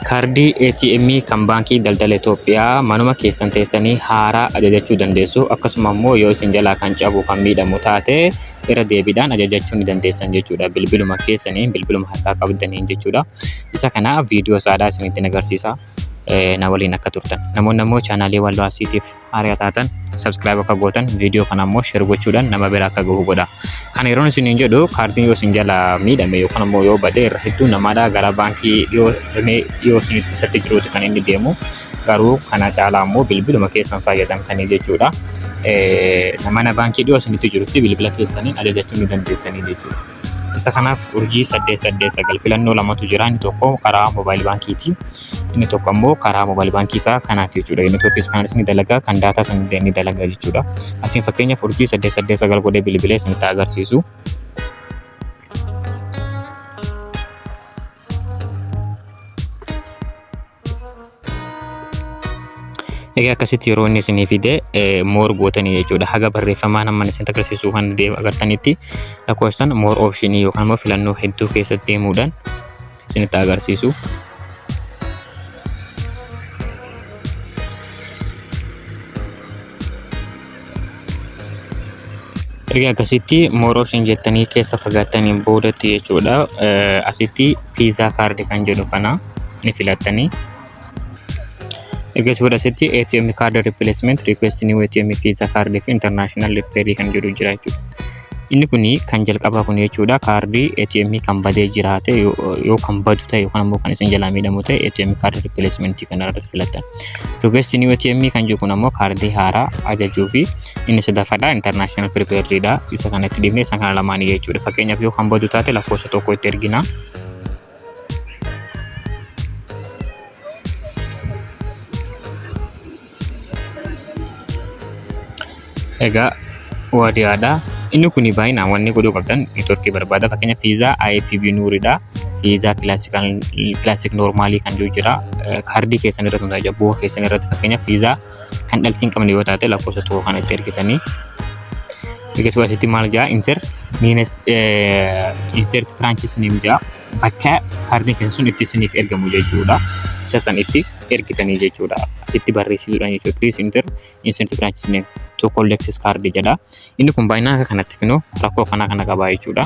Kaardii ATM kan baankii daldala Itoophiyaa manuma keessan teessanii haaraa ajajachuu dandeessu. Akkasuma immoo yoo isin jalaa kan cabu kan miidhamu taate irra deebiidhaan ajajachuu ni dandeessan jechuudha. Bilbiluma keessanii bilbiluma harkaa qabdaniin jechuudha. Isa kana viidiyoo saadaa isinitti agarsiisa. Na waliin akka turtan. Namoonni immoo chaanaalii Walloo Asiitiif haaraa taatan subscribe akka gootan viidiyoo kana immoo share gochuudhaan nama bira akka gahu godha. Kan yeroon isiniin jedhu kaardiin yoo isin jala miidhame yookaan immoo yoo bade irra hedduu namaadhaa gara baankii dhiyoo isinitti jiruuti kan inni deemu. Garuu kana caalaa immoo bilbiluma keessan fayyadamtanii jechuudha. Mana baankii dhiyoo isinitti jirutti bilbila keessaniin ajajachuu ni dandeessanii jechuudha. Isa kanaaf urjii 889 filannoo lamatu jira. Inni tokko karaa mobaayil baankiiti. Inni tokko immoo karaa mobaayil baankii isaa kanaati jechuudha. Inni tokkis kanas ni dalagaa, kan daataa sana ni dalagaa jechuudha. Asiin fakkeenyaaf urjii 889 godhee bilbilee isinitti agarsiisu. Egaa akkasitti yeroo inni isinii fide more gootanii jechuudha. Haga barreeffamaa namni isinitti agarsiisu kan agartanitti lakkoofsan more optionii yookaan immoo filannoo hedduu keessatti deemuudhaan isinitti agarsiisu. Erga akkasitti more option jettanii keessa fagaattaniin boodatti jechuudha. Asitti Visa card kan jedhu kana ni filattanii. Egaa asitti ATM card replacement request new ATM Visa card fi international repair kan jedhu jira jechuudha. Inni kuni kan jalqabaa kun jechuudha. Kaardii ATM kan badee jiraate yoo kan badu ta'e yookaan immoo kan isin jalaa miidhamu ta'e ATM card replacement kana irratti filattan. Request new ATM kan jedhu kun ammoo kaardii haaraa ajajuu fi inni sadaffaadha international repair dha. Isa kanatti dhibnee isa kana lamaanii jechuudha. Fakkeenyaaf yoo kan badu taate lakkoofsa tokko itti ergina. Egaa waadiyaadha. Inni kuni baay'inaan wanni godhuu qabdan neetworkii barbaada. Fakkeenyaaf Visa IFB Nuuridha. Visa classic normaalii kan jiru jira. Kaardii keessan irratti hundaa'e bu'aa keessan irratti fakkeenyaaf Visa kan dhaltiin qabne yoo taate lakkoofsa tokko kan itti ergitanii. Egaa asitti maal jaa insert branches name jaa bakka kaardiin keessan sun itti isiniif ergamu jechuudha. Isa san itti ergitanii jechuudha. Asitti barreessisuudhaan jechuudha. Please insert branches name to collect this card jedha. Inni kun baay'inaan kanatti kinu rakkoo kana qaba jechuudha.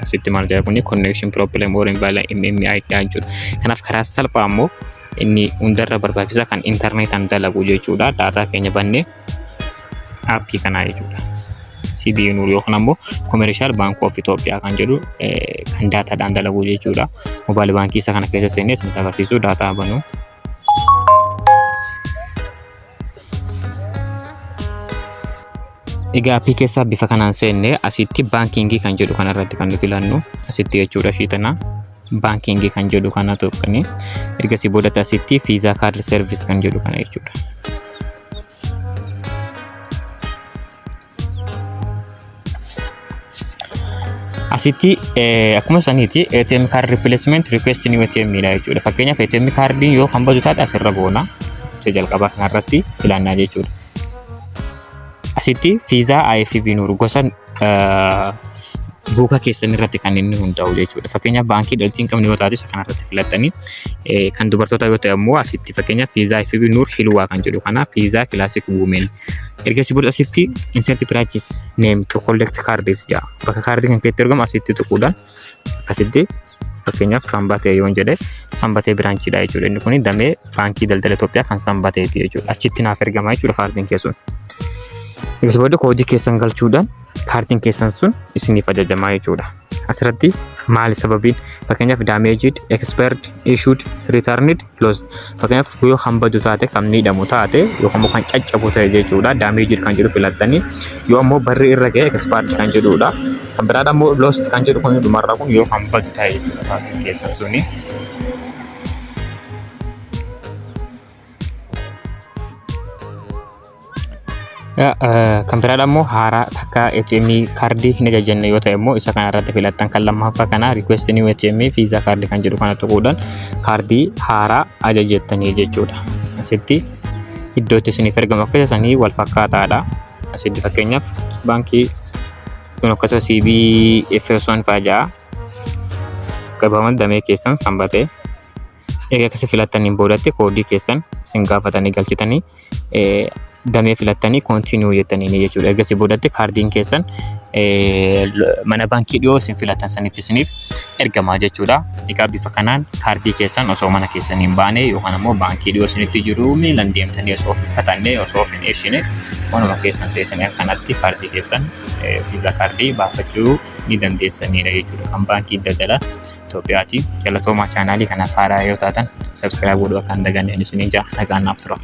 Asitti maal jaa kun connection problem or invalid MMI jechuudha. Kanaaf karaa salphaa immoo inni hundarra barbaachisaa kan internetaan dalagu jechuudha. Daataa keenya bannee aappii kana jechuudha. CBE Nuur yookaan ammoo Commercial Bank of Ethiopia kan jedhu kan daataadhaan dalagu jechuudha. Mobaayil baankii isa kana keessa seennee isinitti agarsiisu daataa banuu. Egaa aappii keessaa bifa kanaan seennee asitti baankingii kan jedhu kana irratti kan nu filannu asitti jechuudha. Shiitana baankingii kan jedhu kana tokkanii ergasii boodatti asitti Visa card service kan jedhu kana jechuudha. Asitti akkuma saniiti ATM card replacement request new ATM dha jechuudha. Fakkeenyaaf ATM cardin yoo kan badu taate asirra goona. Isa jalqabaa kanarratti filannaa jechuudha. Asitti Visa IFB Nuur gosa buuka keessan irratti kan inni hundaa'u jechuudha. Fakkeenyaaf baankii dhaltiin qabne yoo taate isa kanarratti filattanii kan dubartoota yoo ta'e immoo asitti fakkeenyaaf Visa IFB Nuur Hilwaa kan jedhu kana Visa Classic Women. Ergasii booda asitti insert branches name to collect cards jaa. Bakka kaardii kan keessatti argamu asitti tuquudhaan akkasitti fakkeenyaaf Sanbatee yoon jedhe Sanbatee biraanchiidha jechuudha. Inni kun damee baankii daldala Itoophiyaa kan Sanbateeti jechuudha. Achitti naaf ergama jechuudha kaardiin keessan. Egaa booda koodii keessan galchuudhaan kaardiin keessan sun isiniif ajajamaa jechuudha. Asirratti maali sababiin fakkeenyaaf damaged, expired, issued, returned, lost. Fakkeenyaaf yoo kan badu taate kan miidhamu taate yookaan kan caccabu ta'e jechuudha. Damaged kan jedhu filattanii yoo ammoo barri irra ga'e expired kan jedhudha. Kan biraadha ammoo lost kan jedhu kun dhumarra kun yoo kan badu ta'e jechuudha kaardiin keessan suni. Kan biraadha immoo haaraa takka ATM kaardii hin ajajjanne yoo ta'e immoo isa kana irratti filattan. Kan lammaffaa kana request new ATM Visa kaardii kan jedhu kana tuquudhaan kaardii haaraa ajajattanii jechuudha. Asitti iddoo itti isiniif ergamu akka isanii wal fakkaataadha. Asitti fakkeenyaaf baankii kun akkasuma CBFS1 fa'aa gabaawwan damee keessan Sanbatee Egaa akkasi filattaniin boodatti koodii keessan isin gaafatanii galchitanii damee filattanii continue jettanii jechuudha. Egasii boodatti kaardiin keessan mana baankii dhiyoo isin filatan sanitti isiniif ergamaa jechuudha. Egaa bifa kanaan kaardii keessan osoo mana keessanii hin baane yookaan ammoo baankii dhiyoo isinitti jiru miilan deemtanii osoo filatannee osoo hin eegsine manuma keessan teessanii akkanatti kaardii keessan viizaa kaardii baafachuu ni dandeessanidha jechuudha. Kan baankii daldala Itoophiyaati. Galatoomaa chaanaalii kanaaf haaraa yoo taatan subscribe godhuu akka hin daganneen isiniin jedha. Nagaan naaf tura.